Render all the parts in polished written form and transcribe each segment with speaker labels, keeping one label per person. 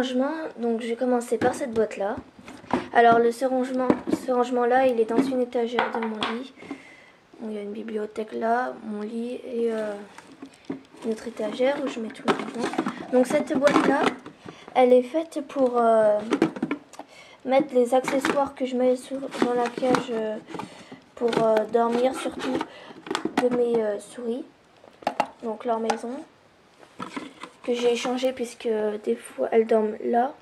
Speaker 1: rangement, donc j'ai commencé par cette boîte là. Alors ce rangement là, il est dans une étagère de mon lit. Bon, il y a une bibliothèque là, mon lit et une autre étagère où je mets tout le rangement. Donc cette boîte là, elle est faite pour mettre les accessoires que je mets dans la cage pour dormir, surtout de mes souris. Donc leur maison que j'ai échangé puisque des fois elles dorment là.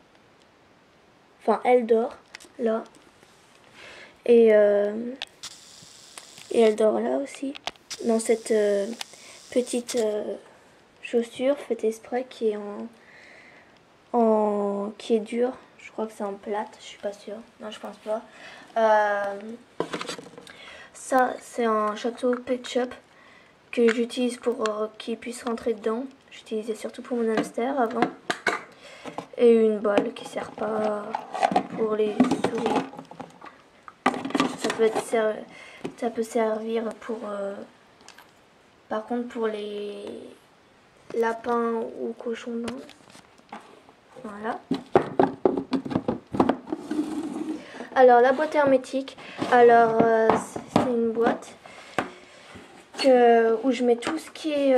Speaker 1: Enfin, elle dort là. Et elle dort là aussi. Dans cette petite chaussure faite exprès qui est qui est dure. Je crois que c'est en plate, je suis pas sûre. Non, je pense pas. Ça, c'est un château Pet Shop que j'utilise pour qu'il puisse rentrer dedans. J'utilisais surtout pour mon hamster avant. Et une balle qui sert pas pour les souris. Ça peut servir pour par contre pour les lapins ou cochons d'Inde. Voilà. Alors la boîte hermétique, alors c'est une boîte où je mets tout ce qui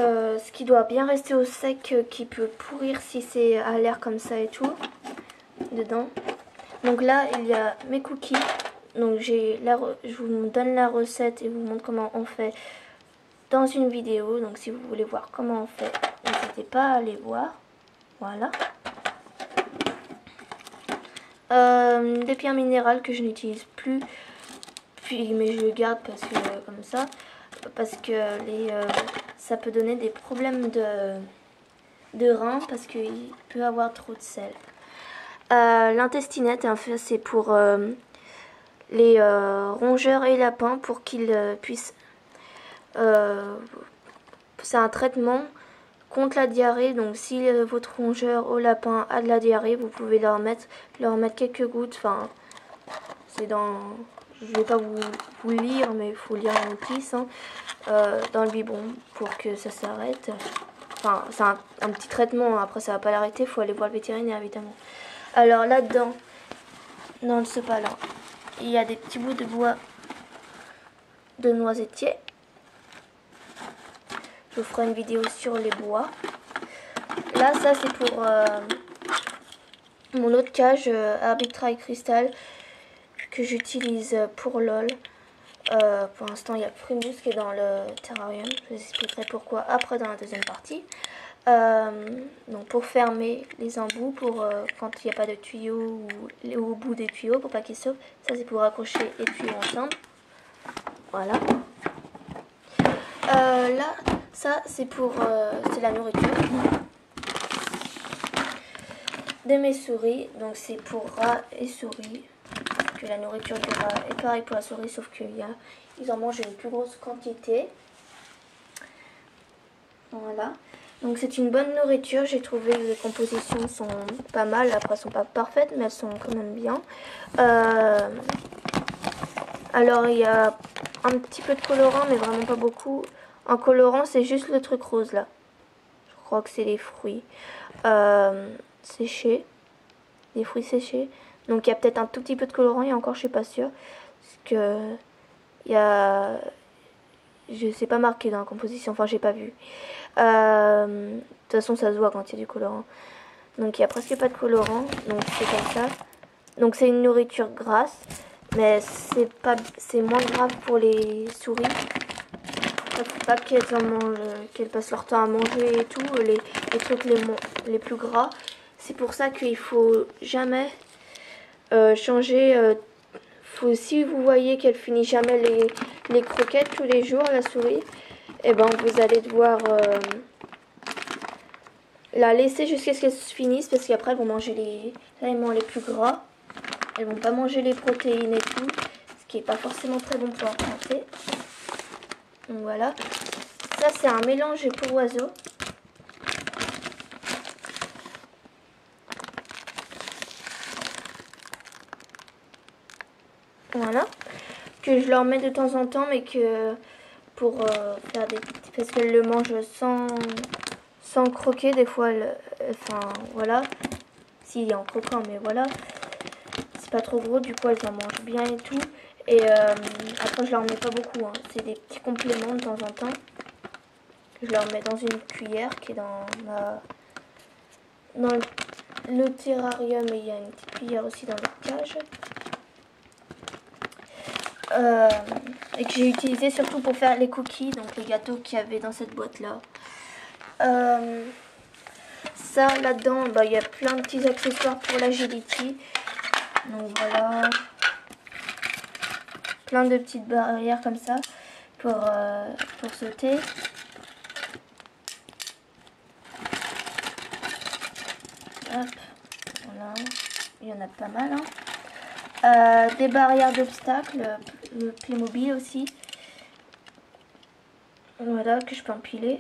Speaker 1: doit bien rester au sec, qui peut pourrir si c'est à l'air comme ça et tout dedans. Donc là il y a mes cookies. Donc je vous donne la recette et vous montre comment on fait dans une vidéo. Donc si vous voulez voir comment on fait, n'hésitez pas à aller voir. Voilà. Des pierres minérales que je n'utilise plus, mais je le garde parce que comme ça, parce que ça peut donner des problèmes de reins parce qu'il peut avoir trop de sel. L'intestinette, en fait, c'est pour les rongeurs et lapins pour qu'ils puissent... c'est un traitement contre la diarrhée. Donc si votre rongeur au lapin a de la diarrhée, vous pouvez leur mettre quelques gouttes. Enfin, c'est dans... Je vais pas vous lire, mais il faut lire en notice, hein, dans le biberon pour que ça s'arrête. Enfin, c'est un petit traitement. Après, ça va pas l'arrêter. Il faut aller voir le vétérinaire, évidemment. Alors là-dedans, dans ce pas-là, il y a des petits bouts de bois de noisetier. Je vous ferai une vidéo sur les bois. Là, ça c'est pour mon autre cage Arbitrage Cristal que j'utilise pour LOL. Pour l'instant, il y a Primus qui est dans le terrarium. Je vous expliquerai pourquoi après dans la deuxième partie. Donc pour fermer les embouts, pour quand il n'y a pas de tuyaux ou au bout des tuyaux pour pas qu'ils sautent. Ça c'est pour accrocher les tuyaux ensemble. Voilà. Là, ça c'est pour c'est la nourriture de mes souris. Donc c'est pour rats et souris. Que la nourriture du rat est pareil pour la souris, sauf qu'ils en mangent une plus grosse quantité. Voilà. Donc c'est une bonne nourriture. J'ai trouvé que les compositions sont pas mal. Après, elles sont pas parfaites, mais elles sont quand même bien. Alors il y a un petit peu de colorant, mais vraiment pas beaucoup. En colorant, c'est juste le truc rose là. Je crois que c'est les fruits séchés. Les fruits séchés. Donc il y a peut-être un tout petit peu de colorant, et encore je suis pas sûre. Parce que il y a... Je sais pas marqué dans la composition, enfin j'ai pas vu. De toute façon ça se voit quand il y a du colorant. Donc il y a presque pas de colorant, donc c'est comme ça. Donc c'est une nourriture grasse, mais c'est moins grave pour les souris. Faut pas qu'elles en mangent, qu'elles passent leur temps à manger et tout, les trucs les plus gras. C'est pour ça qu'il faut jamais changer. Si vous voyez qu'elle finit jamais les croquettes tous les jours, la souris, et ben vous allez devoir la laisser jusqu'à ce qu'elle se finisse, parce qu'après elles vont manger les aliments les plus gras. Elles vont pas manger les protéines et tout, ce qui est pas forcément très bon pour la santé. Donc voilà. Ça c'est un mélange pour oiseaux. Voilà, que je leur mets de temps en temps, mais que pour faire des... parce qu'elles le mangent sans croquer, des fois, enfin, voilà. Si, il est en croquant, mais voilà. C'est pas trop gros, du coup elles en mangent bien et tout. Et après je leur mets pas beaucoup, hein. C'est des petits compléments de temps en temps. Je leur mets dans une cuillère qui est dans le terrarium, et il y a une petite cuillère aussi dans la cage. Et que j'ai utilisé surtout pour faire les cookies, donc les gâteaux qu'il y avait dans cette boîte là. Ça là-dedans, bah, il y a plein de petits accessoires pour l'agility. Donc voilà, plein de petites barrières comme ça pour sauter. Hop, voilà, il y en a pas mal, hein. Des barrières d'obstacles, le Playmobil aussi. Voilà, que je peux empiler.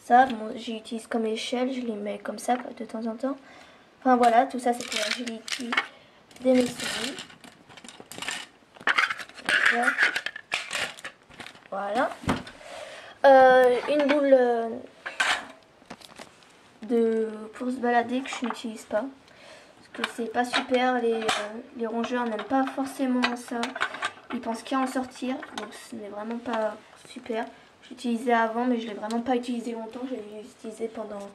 Speaker 1: Ça, bon, j'utilise comme échelle, je les mets comme ça de temps en temps. Enfin voilà, tout ça c'est pour l'agility des mes souris. Voilà. Une boule pour se balader que je n'utilise pas. Parce que c'est pas super, les rongeurs n'aiment pas forcément ça. Ils pensent qu'à en sortir, donc ce n'est vraiment pas super. J'utilisais avant, mais je l'ai vraiment pas utilisé longtemps. Je l'ai utilisé pendant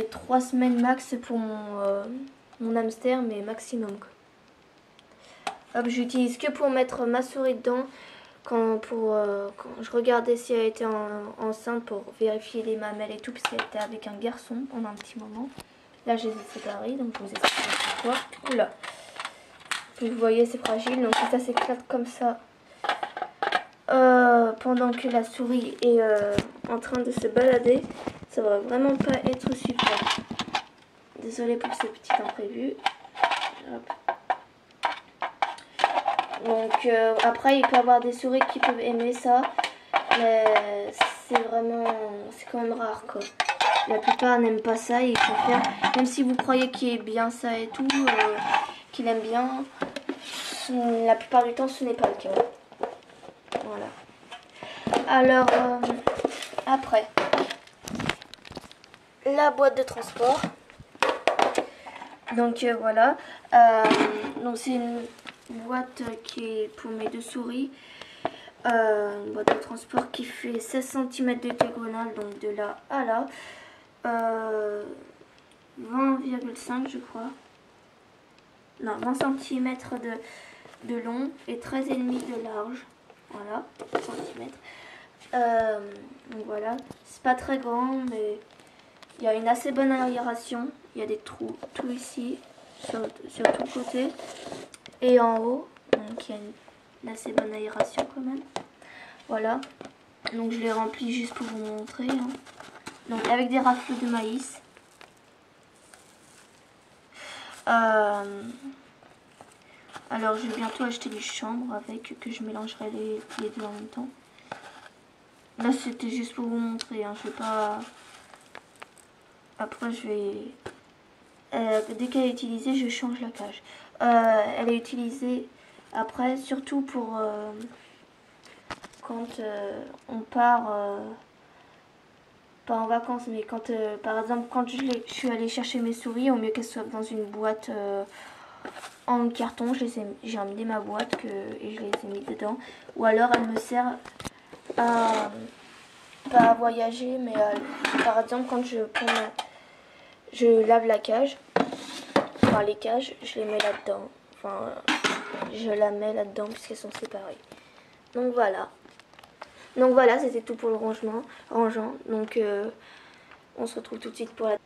Speaker 1: 3 semaines max pour mon hamster, mais maximum. Hop, j'utilise que pour mettre ma souris dedans. Quand je regardais si elle était enceinte pour vérifier les mamelles et tout, parce qu'elle était avec un garçon pendant un petit moment. Là, je les ai séparés, donc je vous explique pourquoi. Oula. Puis vous voyez, c'est fragile, donc si ça s'éclate comme ça, pendant que la souris est en train de se balader, ça va vraiment pas être super. Désolée pour ce petit imprévu. Hop. Donc après, il peut y avoir des souris qui peuvent aimer ça, mais c'est quand même rare quoi. La plupart n'aiment pas ça, ils préfèrent, même si vous croyez qu'il est bien ça et tout, qu'il aime bien, la plupart du temps ce n'est pas le cas. Voilà. Alors après, la boîte de transport. Donc voilà, donc c'est une boîte qui est pour mes 2 souris. Une boîte de transport qui fait 16 cm de diagonale, donc de là à là. 20,5 je crois. Non, 20 cm de long et 13,5 de large. Voilà, centimètres. Donc voilà, c'est pas très grand, mais il y a une assez bonne aération. Il y a des trous tout ici, sur tout le côté. Et en haut, donc il y a une assez bonne aération quand même. Voilà, donc je l'ai rempli juste pour vous montrer, hein. Donc avec des rafles de maïs. Alors je vais bientôt acheter des chambres avec, que je mélangerai les deux en même temps. Là c'était juste pour vous montrer, hein. Je vais pas... Après je vais... dès qu'elle est utilisée, je change la cage. Elle est utilisée après surtout pour quand on part... pas en vacances, mais quand par exemple quand je suis allée chercher mes souris, au mieux qu'elles soient dans une boîte en carton, j'ai amené ma boîte et je les ai mis dedans. Ou alors elle me sert à pas à voyager, mais par exemple quand je lave la cage, enfin les cages, je les mets là-dedans. Enfin je la mets là-dedans puisqu'elles sont séparées. Donc voilà. Donc voilà, c'était tout pour le rangeant. Donc on se retrouve tout de suite pour la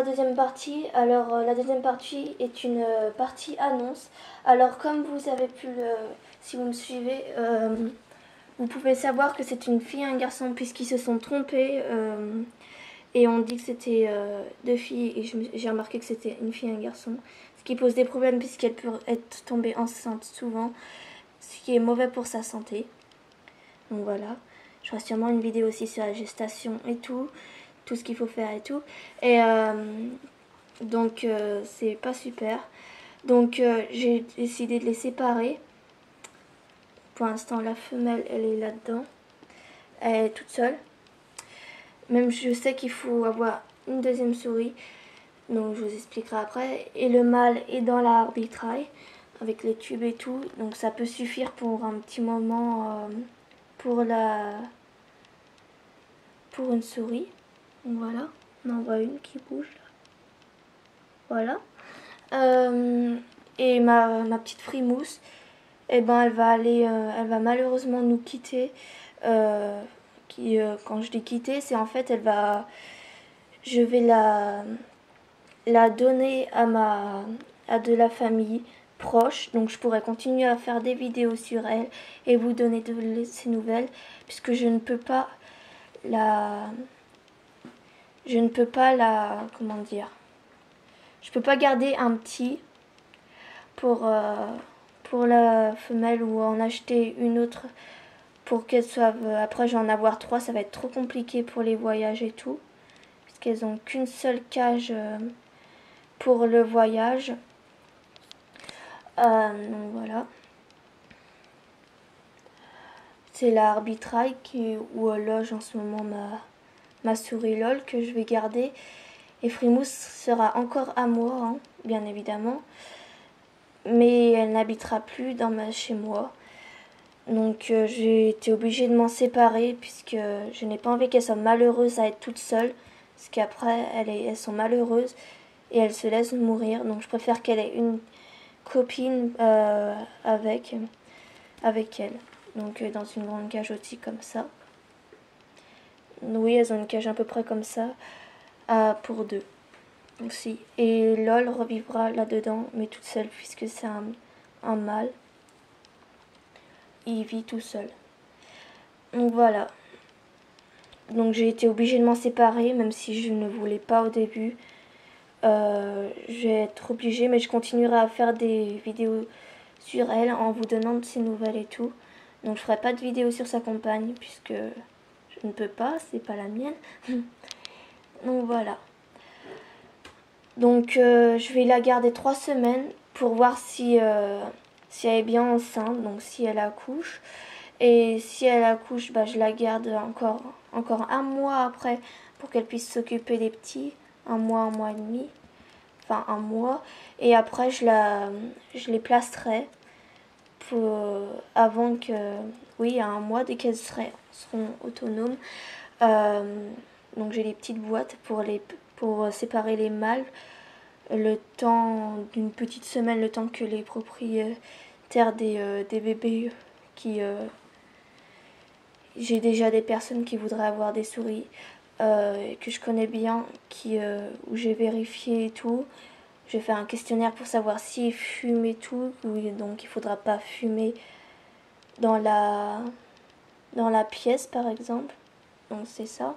Speaker 1: deuxième partie. Alors la deuxième partie est une partie annonce. Alors comme vous avez si vous me suivez, vous pouvez savoir que c'est une fille et un garçon puisqu'ils se sont trompés. Et on dit que c'était 2 filles et j'ai remarqué que c'était une fille et un garçon. Ce qui pose des problèmes puisqu'elle peut être tombée enceinte souvent, ce qui est mauvais pour sa santé. Donc voilà, je ferai sûrement une vidéo aussi sur la gestation et tout ce qu'il faut faire et tout. Et donc c'est pas super. Donc j'ai décidé de les séparer. pour l'instant la femelle elle est là-dedans. Elle est toute seule. Même je sais qu'il faut avoir une deuxième souris. Donc je vous expliquerai après. Et le mâle est dans l'arbitrail avec les tubes et tout. Donc ça peut suffire pour un petit moment pour une souris. Donc voilà. On en voit une qui bouge là. Voilà. Et ma petite frimousse, eh ben elle va malheureusement nous quitter. Quand je dis quitter, c'est en fait je vais la donner à de la famille proche, donc je pourrais continuer à faire des vidéos sur elle et vous donner de ces nouvelles, puisque je ne peux pas comment dire, je peux pas garder un petit pour la femelle ou en acheter une autre pour qu'elle soit. Après, je vais en avoir 3, ça va être trop compliqué pour les voyages et tout, puisqu'elles ont qu'une seule cage pour le voyage. Donc voilà. C'est l'arbitrail où loge en ce moment ma souris LOL que je vais garder. Et Frimousse sera encore à moi, hein, bien évidemment. Mais elle n'habitera plus chez moi. Donc j'ai été obligée de m'en séparer puisque je n'ai pas envie qu'elles soient malheureuses à être toutes seules. Parce qu'après, elles sont malheureuses et elles se laissent mourir. Donc je préfère qu'elle ait une copine avec elle. Donc dans une grande cage aussi comme ça. Oui, elles ont une cage à peu près comme ça pour 2 aussi. Et LOL revivra là-dedans, mais toute seule puisque c'est un mâle. Il vit tout seul. Donc voilà. Donc j'ai été obligée de m'en séparer, même si je ne voulais pas au début. Je vais être obligée, mais je continuerai à faire des vidéos sur elle en vous donnant de ses nouvelles et tout. Donc je ferai pas de vidéo sur sa compagne puisque je ne peux pas, c'est pas la mienne. Donc voilà. Donc je vais la garder 3 semaines pour voir si elle est bien enceinte, donc si elle accouche. Et si elle accouche, bah, je la garde encore un mois après pour qu'elle puisse s'occuper des petits. Un mois et demi. Enfin un mois. Et après je les placerai avant que... Oui, à un mois, dès qu'elles seront autonomes. Donc j'ai des petites boîtes pour séparer les mâles. Le temps d'une petite semaine, le temps que les propriétaires des bébés j'ai déjà des personnes qui voudraient avoir des souris que je connais bien, où j'ai vérifié et tout. J'ai fait un questionnaire pour savoir s'ils fument et tout. Oui, donc il faudra pas fumer dans la pièce par exemple. Donc c'est ça.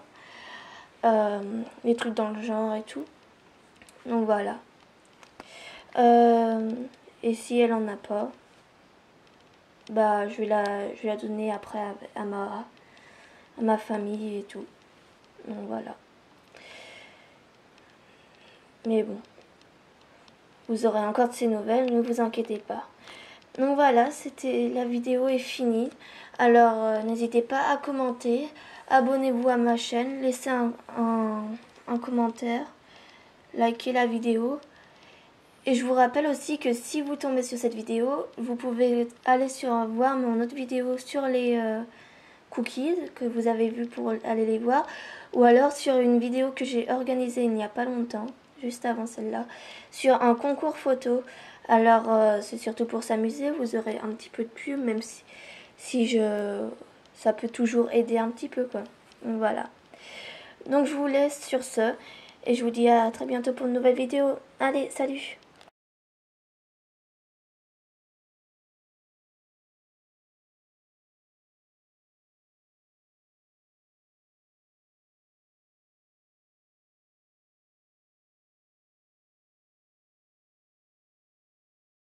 Speaker 1: Les trucs dans le genre et tout. Donc voilà. Et si elle en a pas, bah je vais la donner après à ma famille et tout. Donc voilà. Mais bon, vous aurez encore de ces nouvelles, ne vous inquiétez pas. Donc voilà, la vidéo est finie. Alors n'hésitez pas à commenter, abonnez-vous à ma chaîne, laissez un commentaire, likez la vidéo. Et je vous rappelle aussi que si vous tombez sur cette vidéo, vous pouvez aller voir mon autre vidéo sur les cookies que vous avez vu pour aller les voir. Ou alors sur une vidéo que j'ai organisée il n'y a pas longtemps, juste avant celle-là, sur un concours photo. Alors c'est surtout pour s'amuser, vous aurez un petit peu de pub, même si ça peut toujours aider un petit peu quoi. Donc voilà. Donc je vous laisse sur ce et je vous dis à très bientôt pour une nouvelle vidéo. Allez, salut!